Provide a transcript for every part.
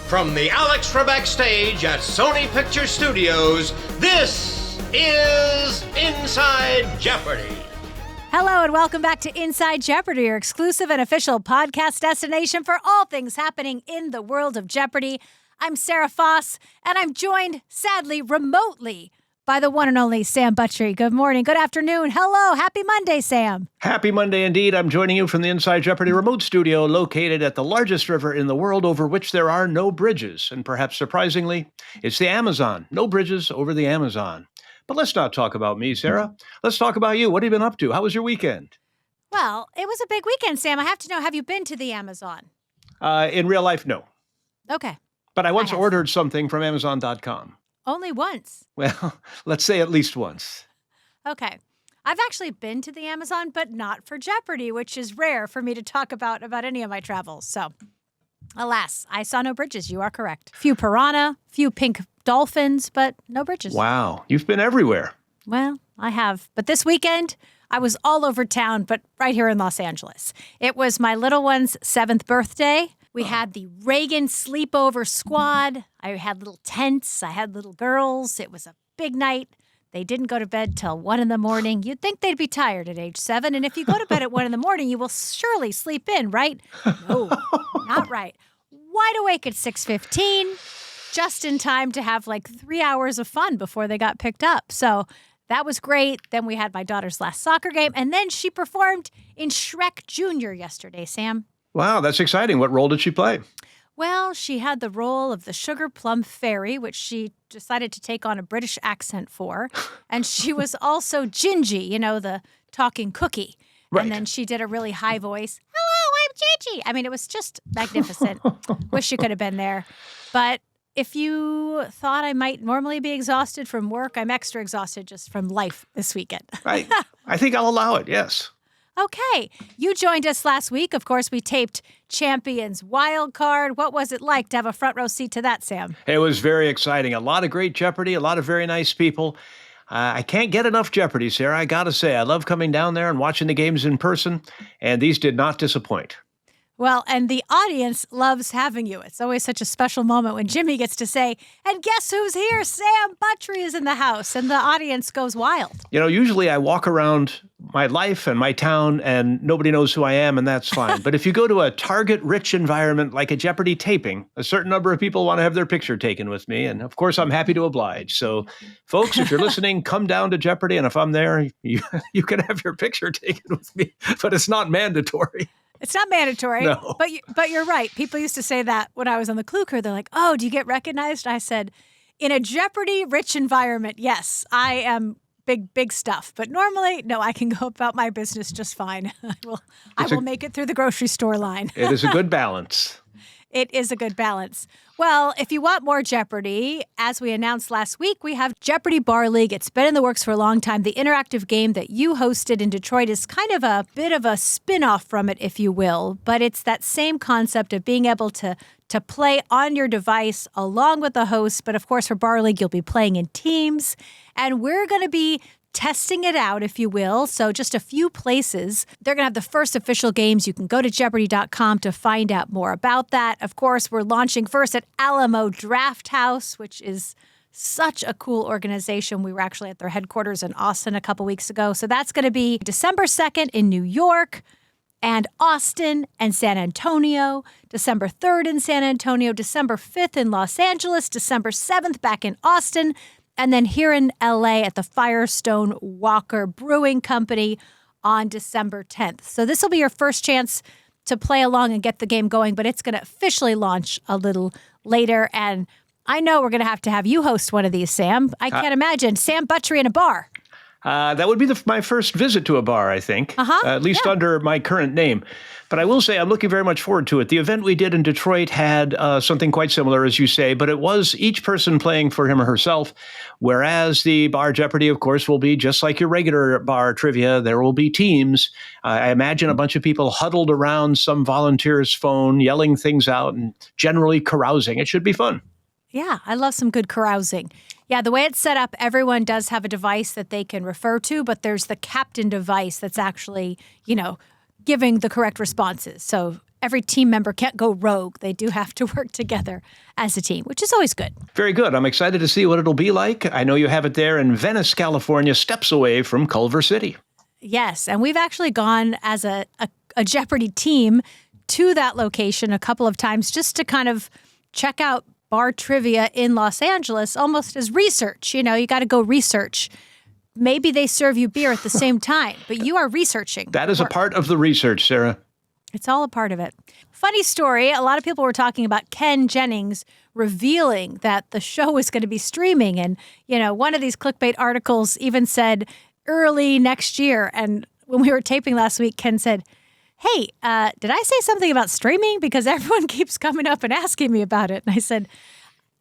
From the Alex Trebek stage at Sony Picture Studios, this is Inside Jeopardy! Hello and welcome back to Inside Jeopardy, your exclusive and official podcast destination for all things happening in the world of Jeopardy! I'm Sarah Foss, and I'm joined, sadly, remotely by the one and only Sam Buttrey. Good morning, good afternoon, hello, happy Monday, Sam. Happy Monday indeed. I'm joining you from the Inside Jeopardy remote studio located at the largest river in the world over which there are no bridges. And perhaps surprisingly, it's the Amazon. No bridges over the Amazon. But let's not talk about me, Sarah. Let's talk about you. What have you been up to? How was your weekend? Well, it was a big weekend, Sam. I have to know, have you been to the Amazon? In real life, no. Okay. But I once ordered something from Amazon.com. Only once? Well, let's say at least once. Okay. I've actually been to the Amazon, but not for Jeopardy, which is rare for me to talk about any of my travels. So, alas, I saw no bridges. You are correct. Few piranha, few pink dolphins, but no bridges. Wow. You've been everywhere. Well, I have. But this weekend, I was all over town, but right here in Los Angeles. It was my little one's 7th birthday. We had the Reagan sleepover squad. I had little tents. I had little girls. It was a big night. They didn't go to bed till 1 a.m. You'd think they'd be tired at age 7. And if you go to bed at 1 a.m, you will surely sleep in, right? No, not right. Wide awake at 6:15, just in time to have like 3 hours of fun before they got picked up. So that was great. Then we had my daughter's last soccer game. And then she performed in Shrek Jr. yesterday, Sam. Wow, that's exciting. What role did she play? Well, she had the role of the Sugar Plum Fairy, which she decided to take on a British accent for. And she was also Gingy, the talking cookie. Right. And then she did a really high voice. Hello, I'm Gingy. I mean, it was just magnificent. Wish you could have been there. But if you thought I might normally be exhausted from work, I'm extra exhausted just from life this weekend. I think I'll allow it, yes. Okay. You joined us last week. Of course, we taped Champions Wild Card. What was it like to have a front row seat to that, Sam? It was very exciting. A lot of great Jeopardy, a lot of very nice people. I can't get enough Jeopardy, Sarah. I got to say, I love coming down there and watching the games in person, and these did not disappoint. Well, and the audience loves having you. It's always such a special moment when Jimmy gets to say, and guess who's here? Sam Buttrey is in the house, and the audience goes wild. Usually I walk around my life and my town and nobody knows who I am, and that's fine. But if you go to a target-rich environment like a Jeopardy taping, a certain number of people want to have their picture taken with me, and of course I'm happy to oblige. So, folks, if you're listening, come down to Jeopardy, and if I'm there, you can have your picture taken with me, but it's not mandatory. It's not mandatory, no. But you're right. People used to say that when I was on the Clue Crew. They're like, oh, do you get recognized? I said, in a Jeopardy-rich environment, yes, I am big stuff. But normally, no, I can go about my business just fine. I will make it through the grocery store line. It is a good balance. It is a good balance. Well, if you want more Jeopardy, as we announced last week, we have Jeopardy Bar League. It's been in the works for a long time. The interactive game that you hosted in Detroit is kind of a bit of a spin-off from it, if you will. But it's that same concept of being able to play on your device along with the host. But of course, for Bar League, you'll be playing in teams. And we're going to be testing it out, if you will. So just a few places. They're going to have the first official games. You can go to Jeopardy.com to find out more about that. Of course, we're launching first at Alamo Drafthouse, which is such a cool organization. We were actually at their headquarters in Austin a couple weeks ago. So that's going to be December 2nd in New York and Austin and San Antonio, December 3rd in San Antonio, December 5th in Los Angeles, December 7th back in Austin, and then here in LA at the Firestone Walker Brewing Company on December 10th. So this will be your first chance to play along and get the game going, but it's going to officially launch a little later. And I know we're going to have you host one of these, Sam. I can't imagine Sam Buttrey in a bar. That would be my first visit to a bar, I think, at least under my current name. But I will say I'm looking very much forward to it. The event we did in Detroit had something quite similar, as you say, but it was each person playing for him or herself, whereas the Bar Jeopardy, of course, will be just like your regular bar trivia. There will be teams. I imagine a bunch of people huddled around some volunteer's phone, yelling things out and generally carousing. It should be fun. Yeah, I love some good carousing. Yeah, the way it's set up, everyone does have a device that they can refer to, but there's the captain device that's actually, giving the correct responses. So every team member can't go rogue. They do have to work together as a team, which is always good. Very good. I'm excited to see what it'll be like. I know you have it there in Venice, California, steps away from Culver City. Yes, and we've actually gone as a Jeopardy team to that location a couple of times just to kind of check out bar trivia in Los Angeles, almost as research. You got to go research. Maybe they serve you beer at the same time, but you are researching. That is a part of the research, Sarah. It's all a part of it. Funny story, a lot of people were talking about Ken Jennings revealing that the show was going to be streaming. And, one of these clickbait articles even said early next year. And when we were taping last week, Ken said, hey, did I say something about streaming? Because everyone keeps coming up and asking me about it. And I said,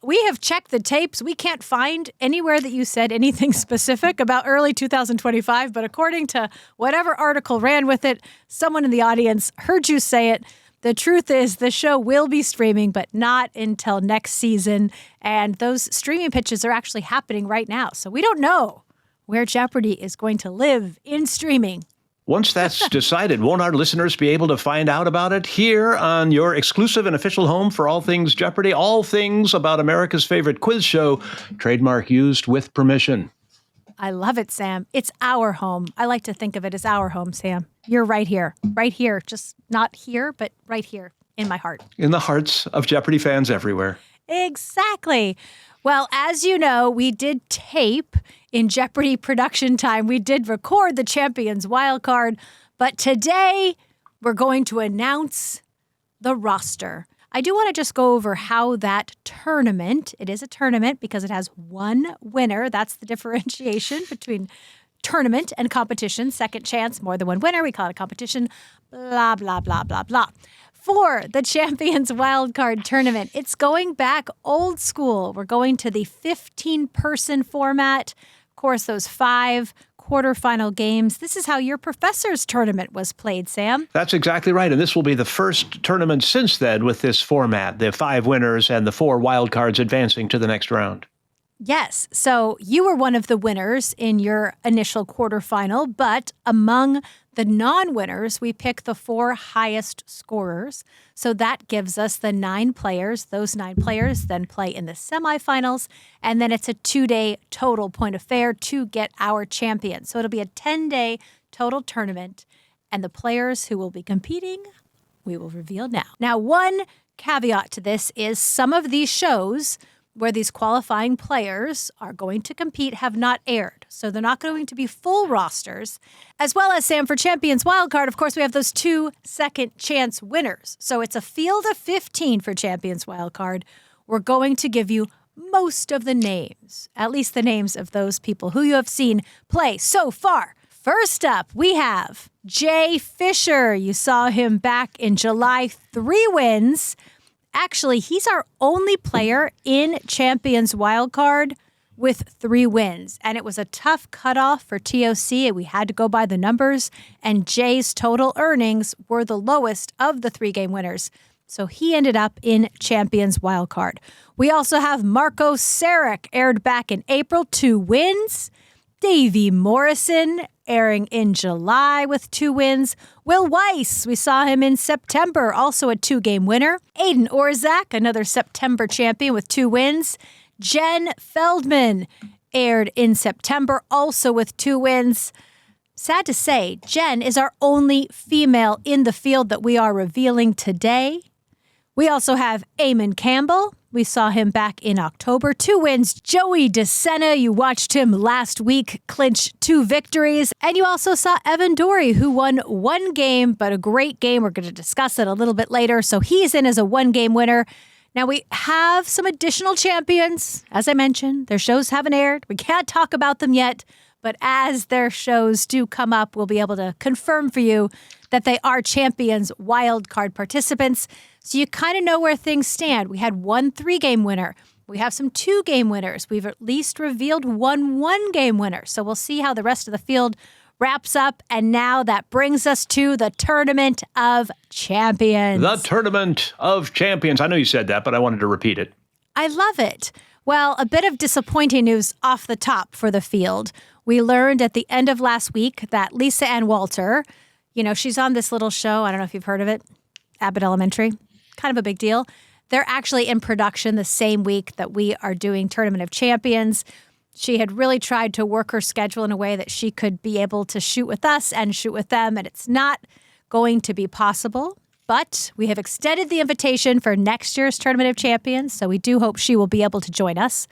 we have checked the tapes. We can't find anywhere that you said anything specific about early 2025. But according to whatever article ran with it, someone in the audience heard you say it. The truth is the show will be streaming, but not until next season. And those streaming pitches are actually happening right now. So we don't know where Jeopardy is going to live in streaming. Once that's decided, won't our listeners be able to find out about it here on your exclusive and official home for all things Jeopardy, all things about America's favorite quiz show, trademark used with permission? I love it, Sam. It's our home. I like to think of it as our home, Sam. You're right here, just not here, but right here in my heart. In the hearts of Jeopardy fans everywhere. Exactly. Well, as you know, we did tape in Jeopardy production time. We did record the Champions Wildcard, but today we're going to announce the roster. I do want to just go over how that tournament, it is a tournament because it has one winner. That's the differentiation between tournament and competition. Second chance, more than one winner. We call it a competition. Blah, blah, blah, blah, blah. For the Champions Wildcard Tournament, it's going back old school. We're going to the 15-person format. Of course, those 5 quarterfinal games. This is how your professor's tournament was played, Sam. That's exactly right. And this will be the first tournament since then with this format, the 5 winners and the 4 wildcards advancing to the next round. Yes. So you were one of the winners in your initial quarterfinal, but among the non-winners, we pick the 4 highest scorers. So that gives us the 9 players. Those 9 players then play in the semifinals, and then it's a 2-day total point affair to get our champion. So it'll be a 10-day total tournament, and the players who will be competing, we will reveal now. Now, one caveat to this is some of these shows where these qualifying players are going to compete have not aired. So they're not going to be full rosters. As well as, Sam, for Champions Wildcard, of course, we have those 2 second chance winners. So it's a field of 15 for Champions Wildcard. We're going to give you most of the names, at least the names of those people who you have seen play so far. First up, we have Jay Fisher. You saw him back in July, 3 wins. Actually, he's our only player in Champions Wildcard with 3 wins. And it was a tough cutoff for TOC. We had to go by the numbers. And Jay's total earnings were the lowest of the 3-game winners. So he ended up in Champions Wildcard. We also have Marco Sarek, aired back in April, 2 wins. Davey Morrison, airing in July with 2 wins. Will Weiss, we saw him in September, also a 2-game winner. Aiden Orzak, another September champion with 2 wins. Jen Feldman, aired in September, also with 2 wins. Sad to say, Jen is our only female in the field that we are revealing today. We also have Eamon Campbell. We saw him back in October, 2 wins. Joey DeSena, you watched him last week clinch 2 victories. And you also saw Evan Dorey, who won 1 game, but a great game. We're going to discuss it a little bit later. So he's in as a 1-game winner. Now we have some additional champions. As I mentioned, their shows haven't aired. We can't talk about them yet. But as their shows do come up, we'll be able to confirm for you that they are Champions Wildcard participants. So you kind of know where things stand. We had 1 3-game winner. We have some 2-game winners. We've at least revealed 1 1-game winner. So we'll see how the rest of the field wraps up. And now that brings us to the Tournament of Champions. The Tournament of Champions. I know you said that, but I wanted to repeat it. I love it. Well, a bit of disappointing news off the top for the field. We learned at the end of last week that Lisa Ann Walter, she's on this little show. I don't know if you've heard of it. Abbott Elementary. Kind of a big deal. They're actually in production the same week that we are doing Tournament of Champions. She had really tried to work her schedule in a way that she could be able to shoot with us and shoot with them, and it's not going to be possible. But we have extended the invitation for next year's Tournament of Champions, so we do hope she will be able to join us.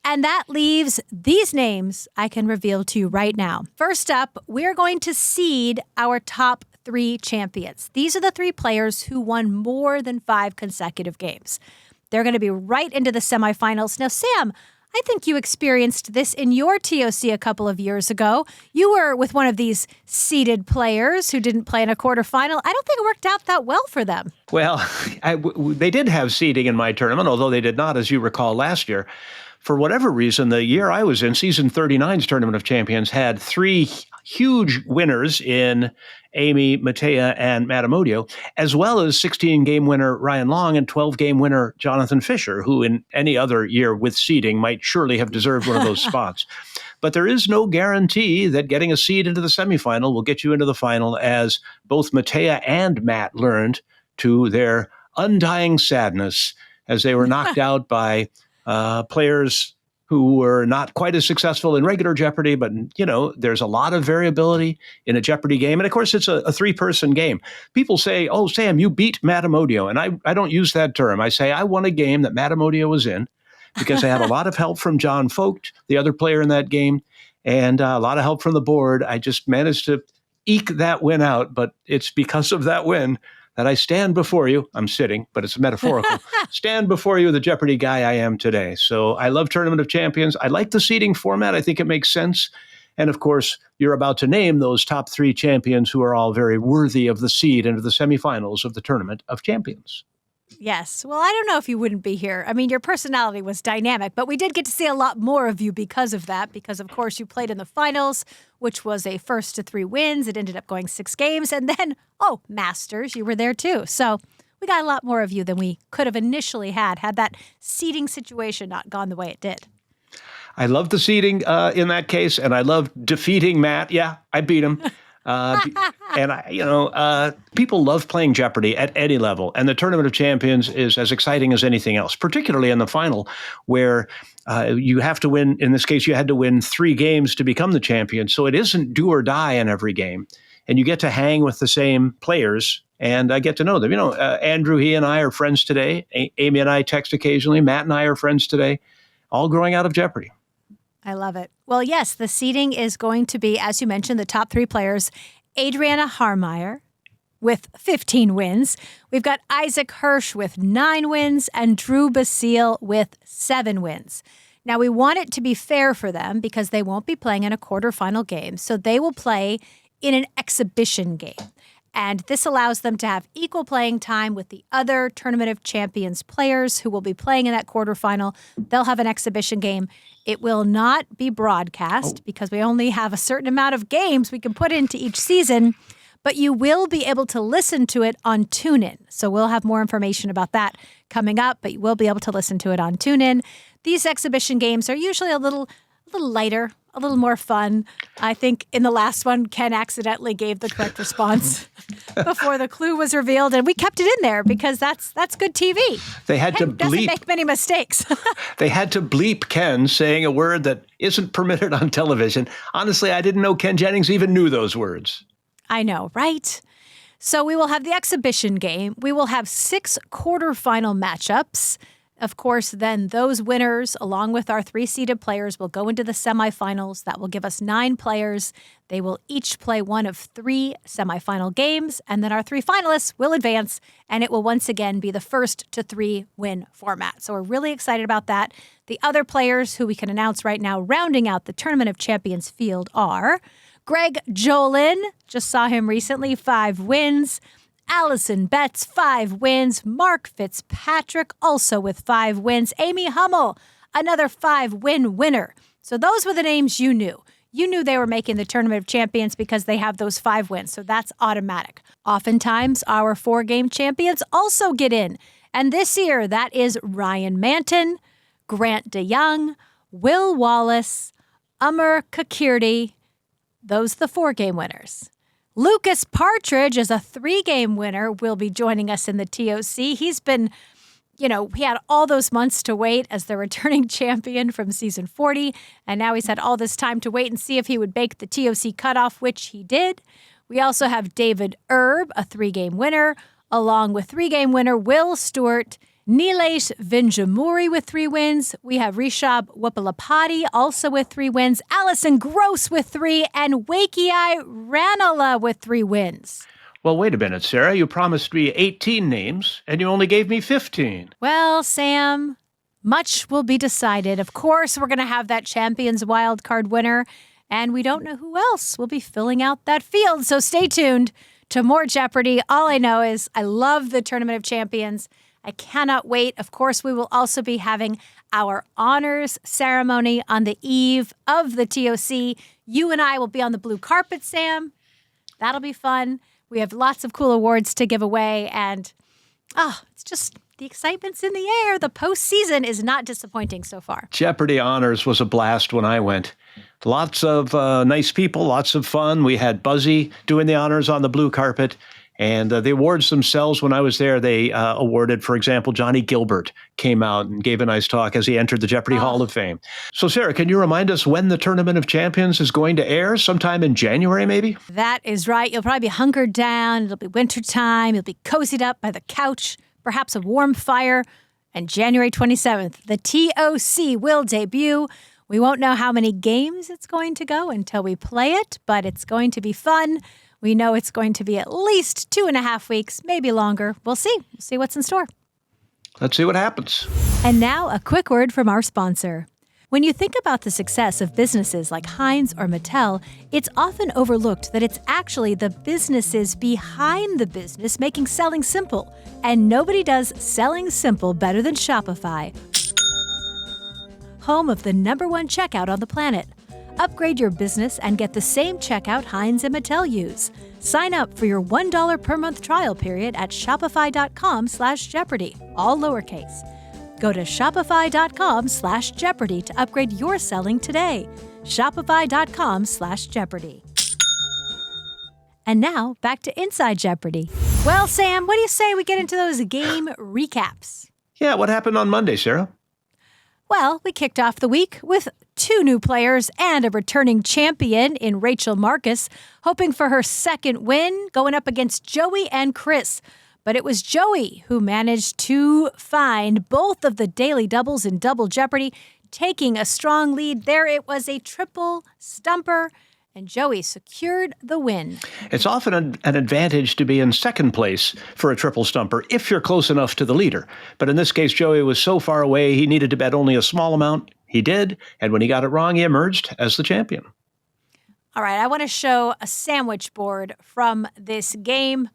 And that leaves these names I can reveal to you right now. First up, we're going to seed our top 3 champions. These are the 3 players who won more than 5 consecutive games. They're going to be right into the semifinals. Now, Sam, I think you experienced this in your TOC a couple of years ago. You were with one of these seeded players who didn't play in a quarterfinal. I don't think it worked out that well for them. Well, they did have seeding in my tournament, although they did not, as you recall, last year. For whatever reason, the year I was in, Season 39's Tournament of Champions had 3 huge winners in Amy, Matea, and Matt Amodio, as well as 16-game winner Ryan Long and 12-game winner Jonathan Fisher, who in any other year with seeding might surely have deserved one of those spots. But there is no guarantee that getting a seed into the semifinal will get you into the final, as both Matea and Matt learned to their undying sadness as they were knocked out by players who were not quite as successful in regular Jeopardy, but, there's a lot of variability in a Jeopardy game. And of course, it's a 3-person game. People say, oh, Sam, you beat Matt Amodio. And I don't use that term. I say I won a game that Matt Amodio was in because I had a lot of help from John Vogt, the other player in that game, and a lot of help from the board. I just managed to eke that win out, but it's because of that win that I stand before you. I'm sitting, but it's metaphorical. Stand before you, the Jeopardy guy I am today. So I love Tournament of Champions. I like the seeding format. I think it makes sense. And of course, you're about to name those top 3 champions who are all very worthy of the seed into the semifinals of the Tournament of Champions. Yes. Well, I don't know if you wouldn't be here. I mean, your personality was dynamic, but we did get to see a lot more of you because of that, because, of course, you played in the finals, which was a 1st to 3 wins. It ended up going 6 games. And then, Masters, you were there too. So we got a lot more of you than we could have initially had that seeding situation not gone the way it did. I love the seeding in that case, and I love defeating Matt. Yeah, I beat him. And people love playing Jeopardy at any level, and the Tournament of Champions is as exciting as anything else, particularly in the final, where you have to win. In this case, you had to win 3 games to become the champion, so it isn't do or die in every game, and you get to hang with the same players, and I get to know them. Andrew, he and I are friends today. Amy and I text occasionally. Matt and I are friends today, all growing out of Jeopardy. I love it. Well, yes, the seeding is going to be, as you mentioned, the top 3 players. Adriana Harmeyer with 15 wins. We've got Isaac Hirsch with 9 wins and Drew Basile with 7 wins. Now, we want it to be fair for them because they won't be playing in a quarterfinal game, so they will play in an exhibition game. And this allows them to have equal playing time with the other Tournament of Champions players who will be playing in that quarterfinal. They'll have an exhibition game. It will not be broadcast because we only have a certain amount of games we can put into each season, but you will be able to listen to it on TuneIn. So we'll have more information about that coming up, but you will be able to listen to it on TuneIn. These exhibition games are usually a little lighter, a little more fun. I think in the last one, Ken accidentally gave the correct response before the clue was revealed, and we kept it in there because that's good TV. They had Ken to bleep. Doesn't make many mistakes. They had to bleep Ken saying a word that isn't permitted on television. Honestly, I didn't know Ken Jennings even knew those words. I know, right? So we will have the exhibition game. We will have 6 quarterfinal matchups. Of course, then those winners, along with our 3 seeded players, will go into the semifinals. That will give us 9 players. They will each play one of 3 semifinal games, and then our 3 finalists will advance, and it will once again be the 1st to 3 win format. So we're really excited about that. The other players who we can announce right now, rounding out the Tournament of Champions field, are Greg Jolin, just saw him recently, 5 wins. Allison Betts, 5 wins. Mark Fitzpatrick, also with 5 wins. Amy Hummel, another 5-win winner. So those were the names you knew. You knew they were making the Tournament of Champions because they have those 5 wins, so that's automatic. Oftentimes, our 4-game champions also get in. And this year, that is Ryan Manton, Grant DeYoung, Will Wallace, Amr Kakirti. Those are the 4-game winners. Lucas Partridge is a 3-game winner, will be joining us in the TOC. He's been, he had all those months to wait as the returning champion from season 40, and now he's had all this time to wait and see if he would make the TOC cutoff, which he did. We also have David Erb, a 3-game winner, along with 3-game winner Will Stewart, Nilesh Vinjamuri with 3 wins. We have Rishabh Wapalapati also with 3 wins. Allison Gross with 3, and Wakei Ranala with 3 wins. Well, wait a minute, Sarah. You promised me 18 names, and you only gave me 15. Well, Sam, much will be decided. Of course, we're going to have that Champions Wildcard winner, and we don't know who else will be filling out that field. So stay tuned to more Jeopardy! All I know is I love the Tournament of Champions. I cannot wait. Of course, we will also be having our honors ceremony on the eve of the TOC. You and I will be on the blue carpet, Sam. That'll be fun. We have lots of cool awards to give away, and it's just the excitement's in the air. The postseason is not disappointing so far. Jeopardy! Honors was a blast when I went. Lots of nice people, lots of fun. We had Buzzy doing the honors on the blue carpet. And the awards themselves, when I was there, they awarded, for example, Johnny Gilbert came out and gave a nice talk as he entered the Jeopardy! Hall of Fame. So, Sarah, can you remind us when the Tournament of Champions is going to air? Sometime in January, maybe? That is right. You'll probably be hunkered down. It'll be wintertime. You'll be cozied up by the couch, perhaps a warm fire. And January 27th, the TOC will debut. We won't know how many games it's going to go until we play it, but it's going to be fun. We know it's going to be at least 2.5 weeks, maybe longer. We'll see. We'll see what's in store. Let's see what happens. And now a quick word from our sponsor. When you think about the success of businesses like Heinz or Mattel, it's often overlooked that it's actually the businesses behind the business making selling simple. And nobody does selling simple better than Shopify, home of the #1 checkout on the planet. Upgrade your business and get the same checkout Heinz and Mattel use. Sign up for your $1 per month trial period at shopify.com/Jeopardy, all lowercase. Go to shopify.com/Jeopardy to upgrade your selling today. Shopify.com/Jeopardy. And now back to Inside Jeopardy! Well, Sam, what do you say we get into those game recaps? Yeah, what happened on Monday, Sarah? Well, we kicked off the week with 2 new players and a returning champion in Rachel Marcus, hoping for her second win, going up against Joey and Chris. But it was Joey who managed to find both of the daily doubles in Double Jeopardy, taking a strong lead. There it was a triple stumper, and Joey secured the win. It's often an advantage to be in second place for a triple stumper if you're close enough to the leader. But in this case, Joey was so far away, he needed to bet only a small amount. He did, and when he got it wrong, he emerged as the champion. All right, I want to show a sandwich board from this game.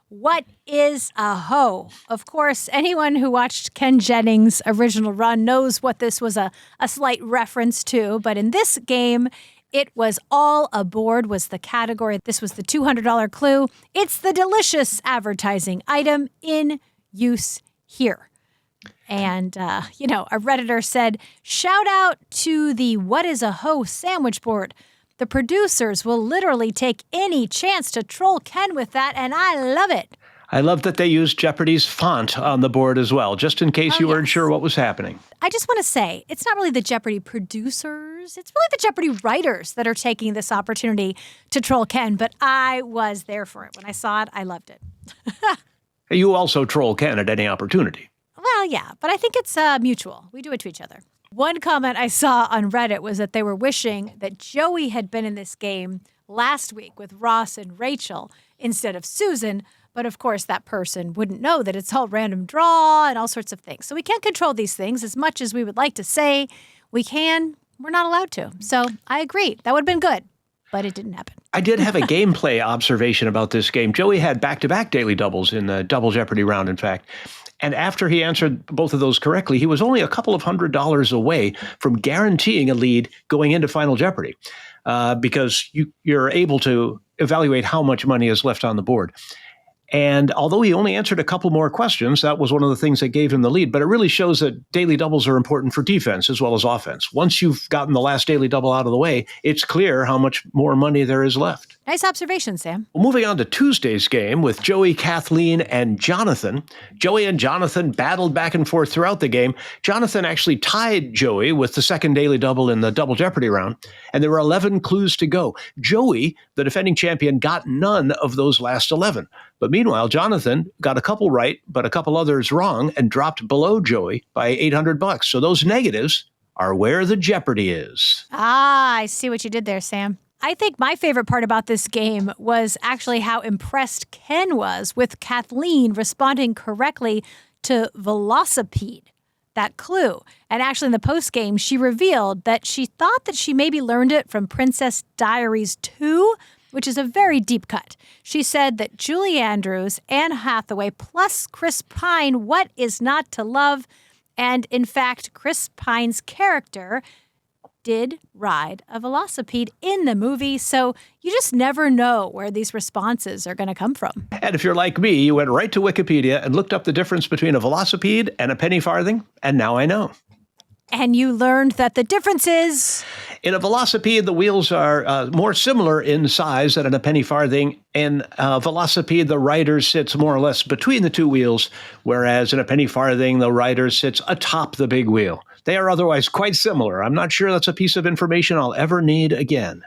What is a hoe? Of course, anyone who watched Ken Jennings' original run knows what this was a slight reference to, but in this game, it was all aboard was the category. This was the $200 clue. It's the delicious advertising item in use here. And, a Redditor said, shout out to the What is a Hoe sandwich board. The producers will literally take any chance to troll Ken with that, and I love it. I love that they used Jeopardy's font on the board as well, just in case you weren't sure what was happening. I just want to say, it's not really the Jeopardy producers. It's really the Jeopardy writers that are taking this opportunity to troll Ken, but I was there for it. When I saw it, I loved it. You also troll Ken at any opportunity. Well, yeah, but I think it's mutual. We do it to each other. One comment I saw on Reddit was that they were wishing that Joey had been in this game last week with Ross and Rachel instead of Susan. But of course, that person wouldn't know that it's all random draw and all sorts of things. So we can't control these things as much as we would like to say we can. We're not allowed to. So I agree. That would have been good, but it didn't happen. I did have a gameplay observation about this game. Joey had back-to-back daily doubles in the Double Jeopardy round, in fact. And after he answered both of those correctly, he was only a couple of $100s away from guaranteeing a lead going into Final Jeopardy because you're able to evaluate how much money is left on the board. And although he only answered a couple more questions, that was one of the things that gave him the lead. But it really shows that daily doubles are important for defense as well as offense. Once you've gotten the last daily double out of the way, it's clear how much more money there is left. Nice observation, Sam. Well, moving on to Tuesday's game with Joey, Kathleen, and Jonathan. Joey and Jonathan battled back and forth throughout the game. Jonathan actually tied Joey with the second daily double in the Double Jeopardy round, and there were 11 clues to go. Joey, the defending champion, got none of those last 11. But meanwhile, Jonathan got a couple right, but a couple others wrong, and dropped below Joey by $800. So those negatives are where the Jeopardy is. Ah, I see what you did there, Sam. I think my favorite part about this game was actually how impressed Ken was with Kathleen responding correctly to velocipede, that clue. And actually in the postgame, she revealed that she thought that she maybe learned it from Princess Diaries 2, which is a very deep cut. She said that Julie Andrews, Anne Hathaway, plus Chris Pine, what is not to love? And in fact, Chris Pine's character did ride a velocipede in the movie, so you just never know where these responses are going to come from. And if you're like me, you went right to Wikipedia and looked up the difference between a velocipede and a penny farthing, and now I know. And you learned that the difference is? In a velocipede, the wheels are more similar in size than in a penny farthing. In a velocipede, the rider sits more or less between the two wheels, whereas in a penny farthing, the rider sits atop the big wheel. They are otherwise quite similar. I'm not sure that's a piece of information I'll ever need again.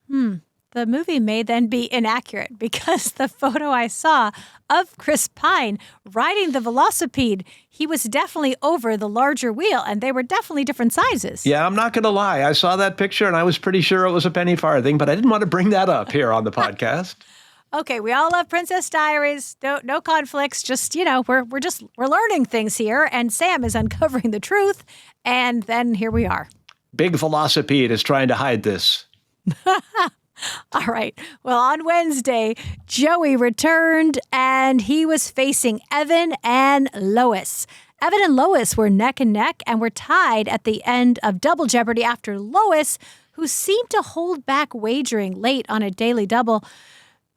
The movie may then be inaccurate because the photo I saw of Chris Pine riding the velocipede, he was definitely over the larger wheel, and they were definitely different sizes. Yeah, I'm not going to lie. I saw that picture, and I was pretty sure it was a penny farthing, but I didn't want to bring that up here on the podcast. Okay, we all love Princess Diaries. No conflicts. Just, we're learning things here, and Sam is uncovering the truth, and then here we are. Big Velocipede is trying to hide this. All right. Well, on Wednesday, Joey returned, and he was facing Evan and Lois. Evan and Lois were neck and neck and were tied at the end of Double Jeopardy after Lois, who seemed to hold back wagering late on a daily double,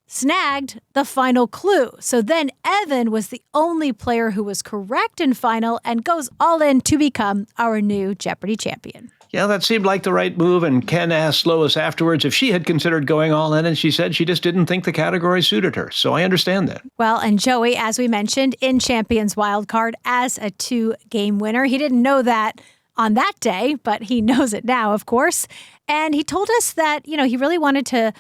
snagged the final clue. So then Evan was the only player who was correct in final and goes all in to become our new Jeopardy champion. Yeah, that seemed like the right move, and Ken asked Lois afterwards if she had considered going all in, and she said she just didn't think the category suited her. So I understand that. Well, and Joey, as we mentioned, in Champions Wildcard as a 2-game winner. He didn't know that on that day, but he knows it now, of course. And he told us that, he really wanted to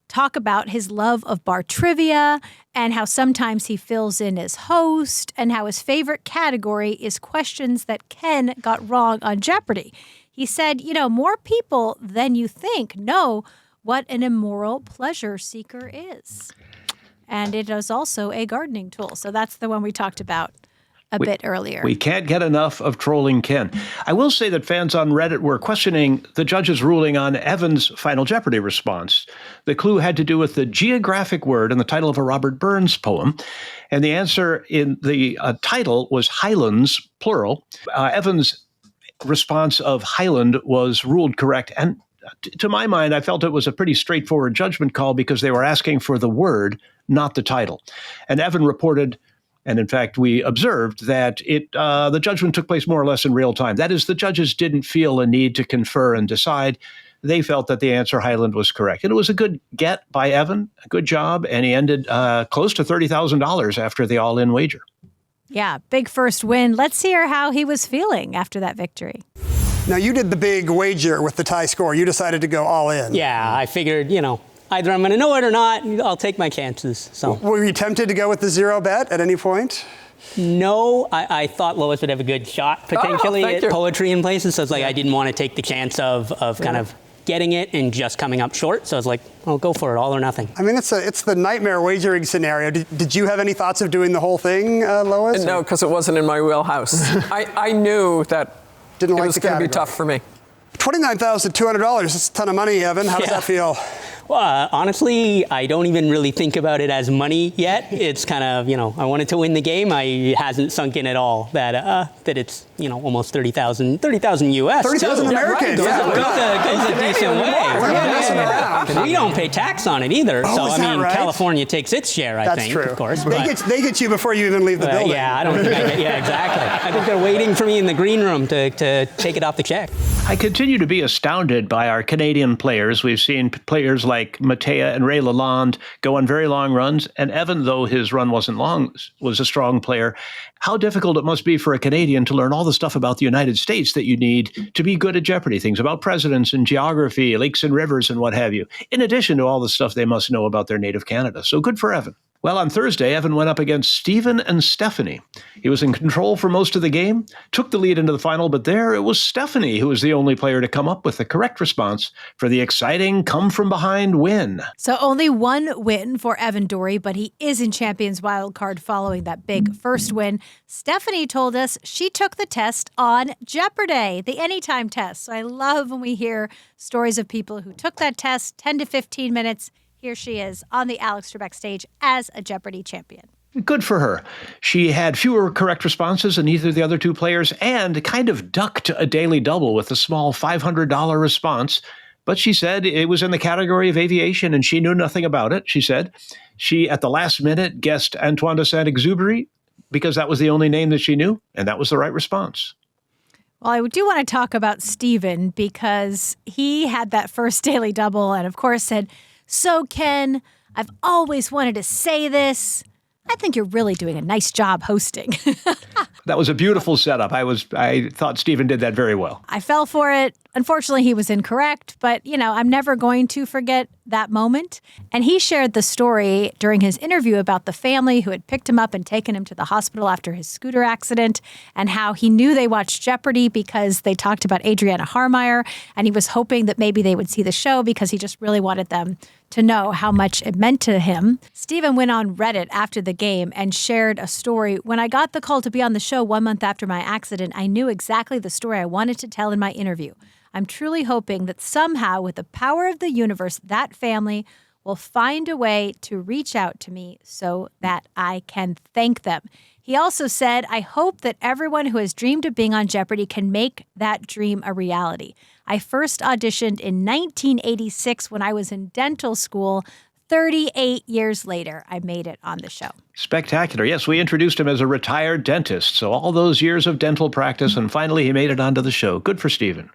talk about his love of bar trivia and how sometimes he fills in as host and how his favorite category is questions that Ken got wrong on Jeopardy. He said, more people than you think know what an immoral pleasure seeker is. And it is also a gardening tool. So that's the one we talked about a bit earlier. We can't get enough of trolling Ken. I will say that fans on Reddit were questioning the judge's ruling on Evan's Final Jeopardy response. The clue had to do with the geographic word in the title of a Robert Burns poem. And the answer in the title was Highlands, plural. Evan's response of Highland was ruled correct. And to my mind, I felt it was a pretty straightforward judgment call because they were asking for the word, not the title. And Evan reported, and in fact, we observed that the judgment took place more or less in real time. That is, the judges didn't feel a need to confer and decide. They felt that the answer Highland was correct. And it was a good get by Evan, a good job, and he ended close to $30,000 after the all-in wager. Yeah, big first win. Let's hear how he was feeling after that victory. Now, you did the big wager with the tie score. You decided to go all in. Yeah, I figured, either I'm going to know it or not, I'll take my chances. So. Were you tempted to go with the 0 bet at any point? No, I thought Lois would have a good shot potentially at poetry in places. So it's like I didn't want to take the chance of kind of getting it and just coming up short. So I was like, I'll go for it, all or nothing. I mean, it's the nightmare wagering scenario. Did you have any thoughts of doing the whole thing, Lois? No, because it wasn't in my wheelhouse. I knew that it was going to be tough for me. $29,200, that's a ton of money, Evan. How does that feel? Well, honestly, I don't even really think about it as money yet. It's kind of, I wanted to win the game. It hasn't sunk in at all that it's almost 30,000 US. 30,000 Americans. Goes a decent way. We're not messing around. We don't pay tax on it either. Oh, so, right? California takes its share, I think, That's true. of course. They get you before you even leave the building. Yeah, I don't think exactly. I think they're waiting for me in the green room to take it off the check. I continue to be astounded by our Canadian players. We've seen players like Matea and Ray Lalonde go on very long runs, and Evan, though his run wasn't long, was a strong player. How difficult it must be for a Canadian to learn all the stuff about the United States that you need to be good at Jeopardy! Things about presidents and geography, lakes and rivers and what have you, in addition to all the stuff they must know about their native Canada. So good for Evan. Well, on Thursday, Evan went up against Stephen and Stephanie. He was in control for most of the game, took the lead into the final, but there it was Stephanie who was the only player to come up with the correct response for the exciting come-from-behind win. So only one win for Evan Dorey, but he is in Champions Wildcard following that big first win. Stephanie told us she took the test on Jeopardy!, the Anytime test. So I love when we hear stories of people who took that test, 10 to 15 minutes. Here she is on the Alex Trebek stage as a Jeopardy! Champion. Good for her. She had fewer correct responses than either of the other two players and kind of ducked a daily double with a small $500 response. But she said it was in the category of aviation and she knew nothing about it. She said she, at the last minute, guessed Antoine de Saint-Exupéry because that was the only name that she knew, and that was the right response. Well, I do want to talk about Stephen because he had that first daily double and, of course, said, "So, Ken, I've always wanted to say this. I think you're really doing a nice job hosting." That was a beautiful setup. I thought Stephen did that very well. I fell for it. Unfortunately, he was incorrect, but, I'm never going to forget that moment. And he shared the story during his interview about the family who had picked him up and taken him to the hospital after his scooter accident and how he knew they watched Jeopardy! Because they talked about Adriana Harmeyer, and he was hoping that maybe they would see the show because he just really wanted them to know how much it meant to him. Stephen went on Reddit after the game and shared a story. "When I got the call to be on the show 1 month after my accident, I knew exactly the story I wanted to tell in my interview. I'm truly hoping that somehow, with the power of the universe, that family will find a way to reach out to me so that I can thank them." He also said, "I hope that everyone who has dreamed of being on Jeopardy! Can make that dream a reality. I first auditioned in 1986 when I was in dental school. 38 years later, I made it on the show." Spectacular. Yes, we introduced him as a retired dentist. So all those years of dental practice, and finally he made it onto the show. Good for Stephen.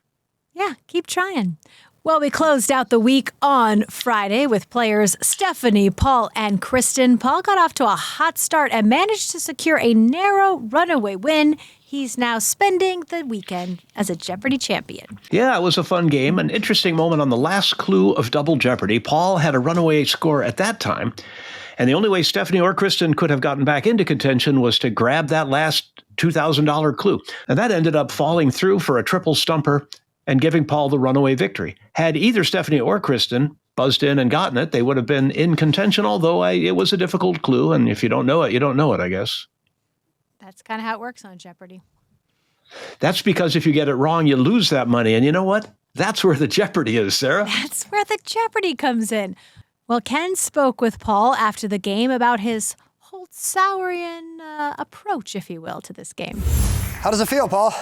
Yeah, keep trying. Well, we closed out the week on Friday with players Stephanie, Paul, and Kristen. Paul got off to a hot start and managed to secure a narrow runaway win. He's now spending the weekend as a Jeopardy! Champion. Yeah, it was a fun game. An interesting moment on the last clue of Double Jeopardy. Paul had a runaway score at that time, and the only way Stephanie or Kristen could have gotten back into contention was to grab that last $2,000 clue. And that ended up falling through for a triple stumper and giving Paul the runaway victory. Had either Stephanie or Kristen buzzed in and gotten it, they would have been in contention, although it was a difficult clue, and if you don't know it, you don't know it, I guess. That's kind of how it works on Jeopardy! That's because if you get it wrong, you lose that money. And you know what? That's where the Jeopardy is, Sarah. That's where the Jeopardy! Comes in. Well, Ken spoke with Paul after the game about his Holtzauerian approach, if you will, to this game. How does it feel, Paul?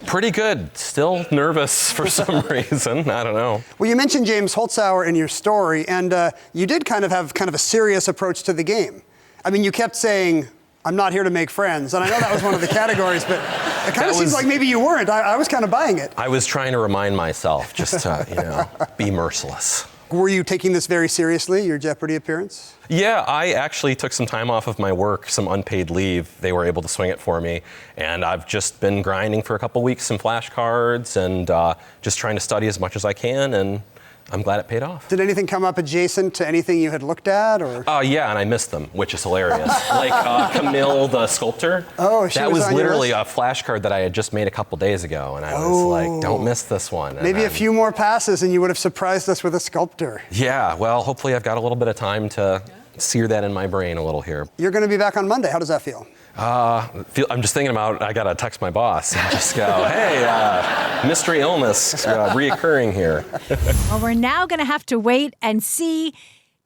Pretty good. Still nervous for some reason. I don't know. Well, you mentioned James Holtzauer in your story, and you did have a serious approach to the game. I mean, you kept saying, "I'm not here to make friends," and I know that was one of the categories, but it kind of seems like maybe you weren't. I was kind of buying it. I was trying to remind myself just to, be merciless. Were you taking this very seriously, your Jeopardy! Appearance? Yeah, I actually took some time off of my work, some unpaid leave. They were able to swing it for me. And I've just been grinding for a couple weeks, some flashcards, and just trying to study as much as I can. And I'm glad it paid off. Did anything come up adjacent to anything you had looked at, or? Yeah, and I missed them, which is hilarious. Like Camille, the sculptor. Oh, she that was was on your literally list? a flashcard that I had just made a couple days ago, and I was like, "Don't miss this one." Maybe a few more passes, and you would have surprised us with a sculptor. Yeah, well, hopefully I've got a little bit of time to sear that in my brain a little here. You're going to be back on Monday. How does that feel? I'm just thinking about, I gotta text my boss and just go, "Hey, mystery illness reoccurring here." Well, we're now going to have to wait and see,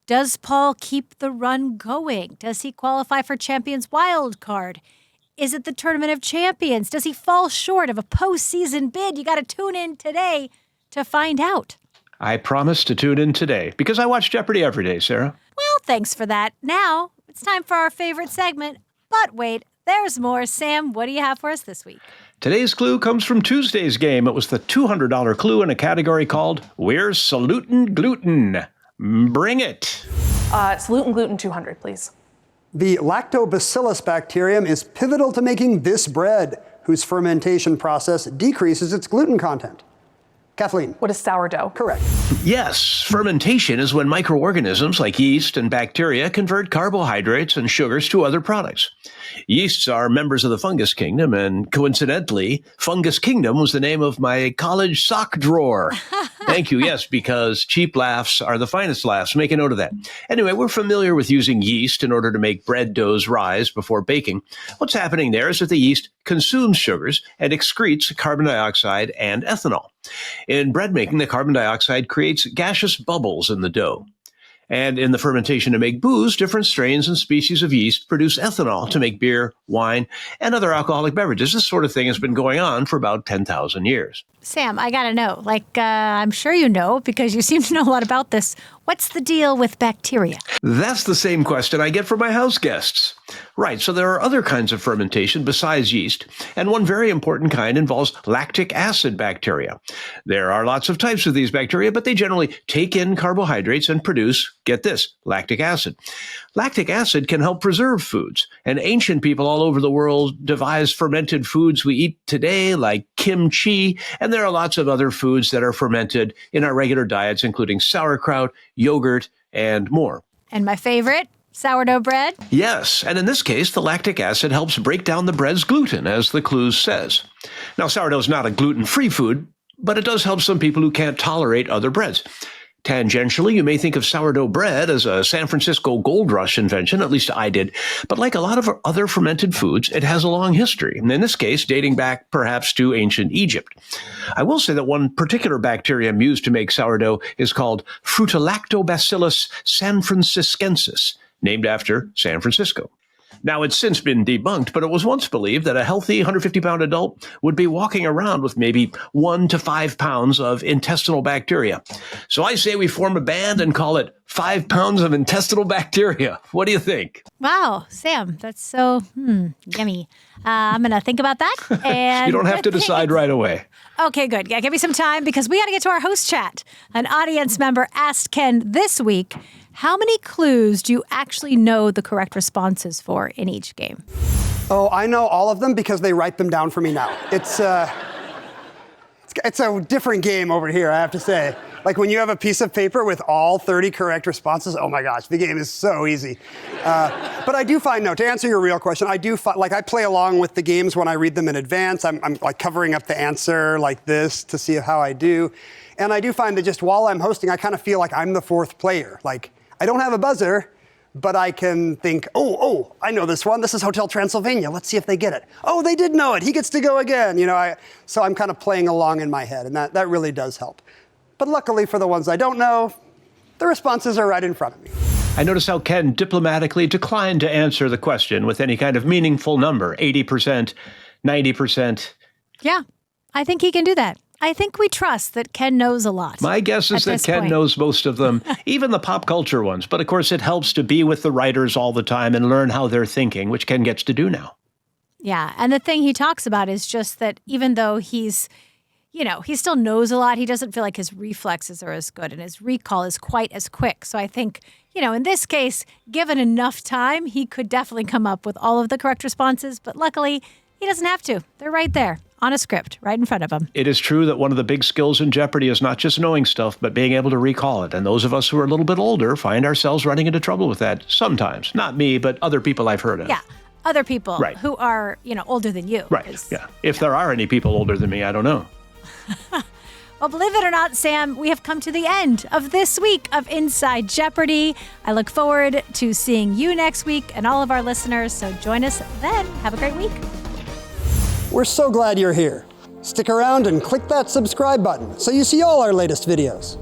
does Paul keep the run going? Does he qualify for Champions Wild Card? Is it the Tournament of Champions? Does he fall short of a postseason bid? You got to tune in today to find out. I promise to tune in today because I watch Jeopardy every day, Sarah. Well, thanks for that. Now it's time for our favorite segment. But wait, there's more. Sam, what do you have for us this week? Today's clue comes from Tuesday's game. It was the $200 clue in a category called We're Salutin' Gluten. Bring it. Salutin' Gluten 200, please. The lactobacillus bacterium is pivotal to making this bread, whose fermentation process decreases its gluten content. Kathleen. What is sourdough? Correct. Yes, fermentation is when microorganisms like yeast and bacteria convert carbohydrates and sugars to other products. Yeasts are members of the fungus kingdom, and coincidentally, Fungus Kingdom was the name of my college sock drawer. Thank you, yes, because cheap laughs are the finest laughs. Make a note of that. Anyway, we're familiar with using yeast in order to make bread doughs rise before baking. What's happening there is that the yeast consumes sugars and excretes carbon dioxide and ethanol. In bread making, the carbon dioxide creates gaseous bubbles in the dough. And in the fermentation to make booze, different strains and species of yeast produce ethanol to make beer, wine, and other alcoholic beverages. This sort of thing has been going on for about 10,000 years. Sam, I got to know, I'm sure you know because you seem to know a lot about this. What's the deal with bacteria? That's the same question I get from my house guests. Right, so there are other kinds of fermentation besides yeast, and one very important kind involves lactic acid bacteria. There are lots of types of these bacteria, but they generally take in carbohydrates and produce, get this, lactic acid. Lactic acid can help preserve foods, and ancient people all over the world devised fermented foods we eat today, like kimchi, and there are lots of other foods that are fermented in our regular diets, including sauerkraut, yogurt, and more. And my favorite, sourdough bread? Yes, and in this case, the lactic acid helps break down the bread's gluten, as the clue says. Now, sourdough is not a gluten-free food, but it does help some people who can't tolerate other breads. Tangentially, you may think of sourdough bread as a San Francisco gold rush invention, at least I did. But like a lot of other fermented foods, it has a long history, and in this case, dating back perhaps to ancient Egypt. I will say that one particular bacterium used to make sourdough is called Frutalactobacillus sanfranciscensis, named after San Francisco. Now, it's since been debunked, but it was once believed that a healthy 150-pound adult would be walking around with maybe 1 to 5 pounds of intestinal bacteria. So I say we form a band and call it 5 pounds of intestinal bacteria. What do you think? Wow, Sam, that's so yummy. I'm going to think about that. And you don't have to decide right away. Okay, good. Yeah, give me some time because we got to get to our host chat. An audience member asked Ken this week, how many clues do you actually know the correct responses for in each game? Oh, I know all of them because they write them down for me now. It's a different game over here, I have to say. Like when you have a piece of paper with all 30 correct responses, oh my gosh, the game is so easy. But I do find, to answer your real question, I do find, I play along with the games when I read them in advance. I'm like covering up the answer like this to see how I do. And I do find that just while I'm hosting, I kind of feel like I'm the fourth player. Like, I don't have a buzzer, but I can think, oh, I know this one. This is Hotel Transylvania. Let's see if they get it. Oh, they did know it. He gets to go again. So I'm kind of playing along in my head, and that really does help. But luckily for the ones I don't know, the responses are right in front of me. I notice how Ken diplomatically declined to answer the question with any kind of meaningful number, 80%, 90%. Yeah, I think he can do that. I think we trust that Ken knows a lot. My guess is that Ken knows most of them, even the pop culture ones. But of course, it helps to be with the writers all the time and learn how they're thinking, which Ken gets to do now. Yeah, and the thing he talks about is just that even though he still knows a lot, he doesn't feel like his reflexes are as good and his recall is quite as quick. So I think, in this case, given enough time, he could definitely come up with all of the correct responses. But luckily, he doesn't have to. They're right there on a script right in front of him. It is true that one of the big skills in Jeopardy is not just knowing stuff, but being able to recall it. And those of us who are a little bit older find ourselves running into trouble with that sometimes. Not me, but other people I've heard of. Yeah, other people who are, older than you. Right, yeah. If there are any people older than me, I don't know. Well, believe it or not, Sam, we have come to the end of this week of Inside Jeopardy. I look forward to seeing you next week and all of our listeners. So join us then. Have a great week. We're so glad you're here. Stick around and click that subscribe button so you see all our latest videos.